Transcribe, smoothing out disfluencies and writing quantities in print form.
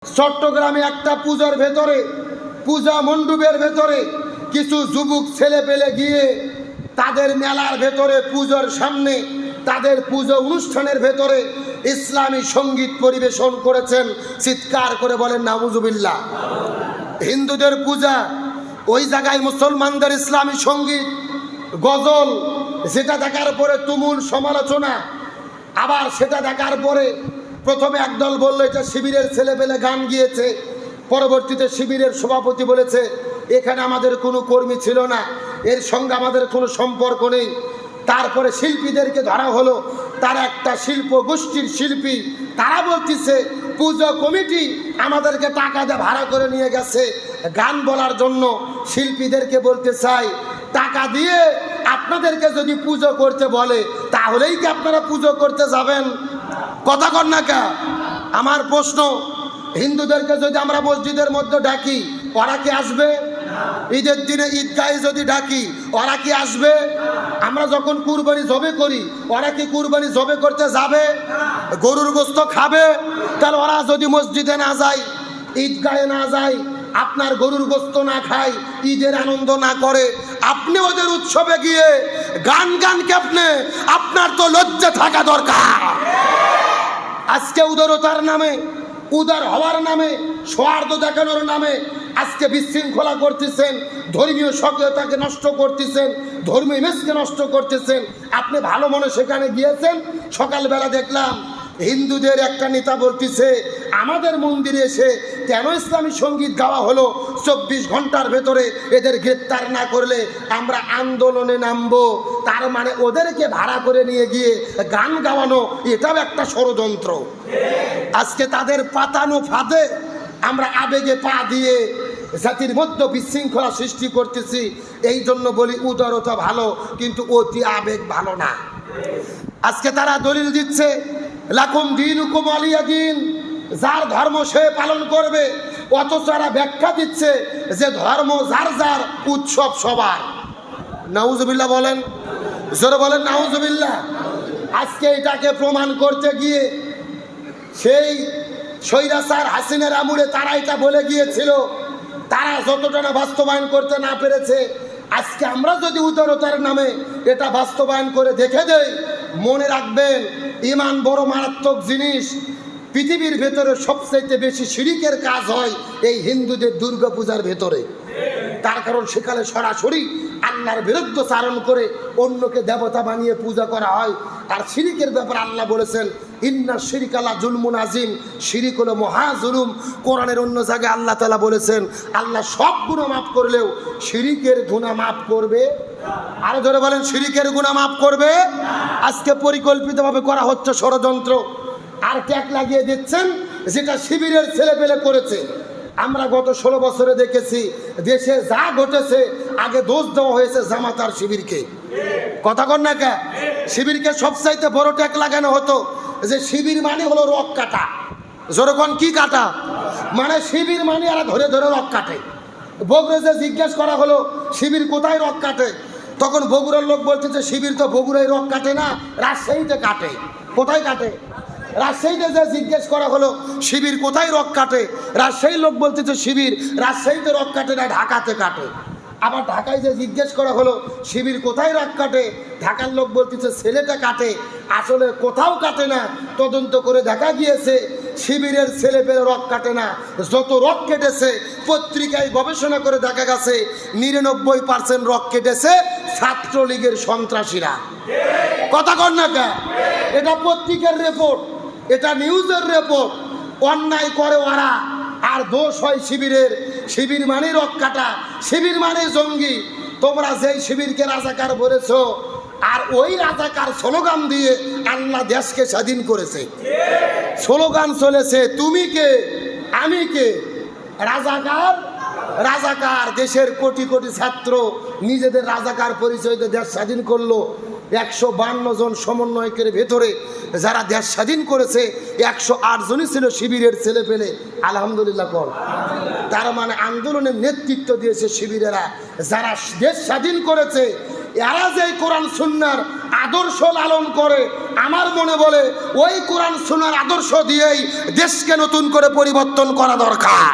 চট্টগ্রামে একটা পূজার ভেতরে, পূজা মণ্ডপের ভেতরে কিছু যুবক ছেলে পেলে গিয়ে তাদের মেলার ভেতরে, পূজার সামনে, তাদের পুজো অনুষ্ঠানের ভেতরে ইসলামী সঙ্গীত পরিবেশন করেছেন। চিৎকার করে বলেন নাউজুবিল্লাহ। হিন্দুদের পূজা, ওই জায়গায় মুসলমানদের ইসলামী সঙ্গীত, গজল, যেটা দেখার পরে তুমুল সমালোচনা। আবার সেটা দেখার পরে প্রথমে একদল বললো এটা শিবিরের ছেলেপেলে গান গিয়েছে, পরবর্তীতে শিবিরের সভাপতি বলেছে এখানে আমাদের কোনো কর্মী ছিল না, এর সঙ্গে আমাদের কোনো সম্পর্ক নেই। তারপরে শিল্পীদেরকে ধরা হলো, তারা একটা শিল্প গোষ্ঠীর শিল্পী, তারা বলতেছে পুজো কমিটি আমাদেরকে টাকা দিয়ে ভাড়া করে নিয়ে গেছে গান বলার জন্য। শিল্পীদেরকে বলতে চাই, টাকা দিয়ে আপনাদেরকে যদি পুজো করতে বলে তাহলেই কি আপনারা পুজো করতে যাবেন? কথা কর না কা? আমার প্রশ্ন, হিন্দুদেরকে যদি আমরা মসজিদের মধ্যে ডাকি ওরা কি আসবে? ঈদের দিনে ঈদগাহে যদি ডাকি ওরা কি আসবে? আমরা যখন কুরবানি জবে করি ওরা কি কুরবানি জবে করতে যাবে? গরুর গোশত খাবে? তাহলে ওরা যদি মসজিদে না যায়, ঈদগাহে না যায়, আপনার গরুর গোশত না খায়, ঈদের আনন্দ না করে, আপনি ওদের উৎসবে গিয়ে গান কেমনে? আপনার তো লজ্জা থাকা দরকার। আজকে উদারতার নামে, উদার হওয়ার নামে, সৌহার্দ্য দেখানোর নামে আজকে বিশৃঙ্খলা করতেছেন, ধর্মীয় সক্রিয়তাকে নষ্ট করতেছেন, ধর্মীয় ইমেজকে নষ্ট করতেছেন। আপনি ভালো মনে সেখানে গিয়েছেন, সকালবেলা দেখলাম হিন্দুদের একটা নেতা বলতেছে আমাদের মন্দিরে এসে কেন ইসলামী সঙ্গীত গাওয়া হলো, 24 ঘন্টার ভেতরে এদের গ্রেপ্তার না করলে আমরা আন্দোলনে নামবো। তার মানে ওদেরকে ভাড়া করে নিয়ে গিয়ে গান গাওয়ানো, এটাও একটা ষড়যন্ত্র। আজকে তাদের পাতানো ফাঁদে আমরা আবেগে পা দিয়ে জাতির মধ্যে বিশৃঙ্খলা সৃষ্টি করতেছি। এই জন্য বলি উদারতা ভালো, কিন্তু অতি আবেগ ভালো না। আজকে তারা দলিল দিচ্ছে লাকুম দীনুকুম ওয়ালিয়া দীন, যার ধর্ম সে পালন করবে, অথচ তারা ব্যাখ্যা দিচ্ছে যে ধর্ম যার যার, উৎসব সবার। নাউজুবিল্লাহ বলেন, জোরে বলেন নাউজুবিল্লাহ। আজকে এটাকে প্রমাণ করতে গিয়ে সেই স্বৈরাচার হাসিনার আমলে তারা এটা বলে গিয়েছিল, তারা যতটা না বাস্তবায়ন করতে না পেরেছে, আজকে আমরা যদি উদারতার নামে এটা বাস্তবায়ন করে দেখে দেই, মনে রাখবেন ঈমান বড় মারাত্মক জিনিস। পৃথিবীর ভেতরে সবচাইতে বেশি শিরিকের কাজ হয় এই হিন্দুদের দুর্গা পূজার ভেতরে। তার কারণ সেখানে সরাসরি আল্লাহর বিরুদ্ধে চারণ করে অন্যকে দেবতা বানিয়ে পূজা করা হয়। আর শিরিকের ব্যাপারে আল্লাহ বলেছেন ইন্না শিরকা লা যুলমুন আযীম, শিরিক হলো মহা জুলুম। কোরআনের অন্য জায়গায় আল্লাহ তাআলা বলেছেন আল্লাহ সব গুনাহ মাফ করলেও শিরিকের গুনাহ মাফ করবে। আরো ধরে বলেন শিরিকের গুনাহ মাফ করবে। আজকে পরিকল্পিতভাবে করা হচ্ছে ষড়যন্ত্র, আর ট্যাগ লাগিয়ে দিচ্ছেন যেটা শিবিরের ছেলেপেলে করেছে। আমরা গত 16 বছরে দেখেছি দেশে যা ঘটেছে, আগে দোষ দেওয়া হয়েছে জামাত আর শিবিরকে। কথা কন না কে? শিবিরকে সবচাইতে বড় ট্যাগ লাগানো হতো যে শিবির মানে হলো রক কাটা। জোরকন কি কাটা? মানে শিবির মানে এরা ধরে ধরে রক কাটে। বগুড়া যে জিজ্ঞেস করা হলো শিবির কোথায় রক কাটে, তখন বগুড়ার লোক বলতেছে শিবির তো বগুড়ায় রক কাটে না, রাজশাহীতে কাটে। কোথায় কাটে? রাজশাহীতে যে জিজ্ঞেস করা হলো শিবির কোথায় রক কাটে, রাজশাহীর লোক বলতেছে শিবির রাজশাহীতে রক কাটে না, ঢাকাতে কাটে। আবার ঢাকায় যে জিজ্ঞেস করা হলো শিবির কোথায় রক কাটে, ঢাকার লোক বলতেছে ছেলেটা কাটে। আসলে কোথাও কাটে না, তদন্ত করে দেখা গিয়েছে শিবিরের ছেলে পেলে রক কাটে না। যত রক কেটেছে পত্রিকায় গবেষণা করে দেখা গেছে 99% রক কেটেছে ছাত্রলীগের সন্ত্রাসীরা। কথা কন না কে? এটা পত্রিকার রিপোর্ট, এটা নিউজের রিপোর্ট। অন্যায় করে ওরা আর দোষ হয় শিবিরের। শিবির মানে রক কাটা, শিবির মানে জঙ্গি। তোমরা যেই শিবিরকে রাজাকার বলেছ, আর ওই রাজাকার স্লোগান দিয়ে আল্লাহ দেশকে স্বাধীন করেছে। স্লোগান চলেছে তুমি কে আমি কে, রাজাকার রাজাকার। দেশের কোটি কোটি ছাত্র নিজেদের রাজাকার পরিচয় দিয়ে দেশ স্বাধীন করলো। 152 জন সমন্বয়কের ভেতরে যারা দেশ স্বাধীন করেছে 108 জনই ছিল শিবিরের ছেলে পেলে। আলহামদুলিল্লাহ কর। তার মানে আন্দোলনের নেতৃত্ব দিয়েছে শিবিরেরা। যারা দেশ স্বাধীন করেছে এরা যে কোরআন সুন্নাহর আদর্শ লালন করে, আমার মনে বলে ওই কোরআন সুন্নাহর আদর্শ দিয়েই দেশকে নতুন করে পরিবর্তন করা দরকার।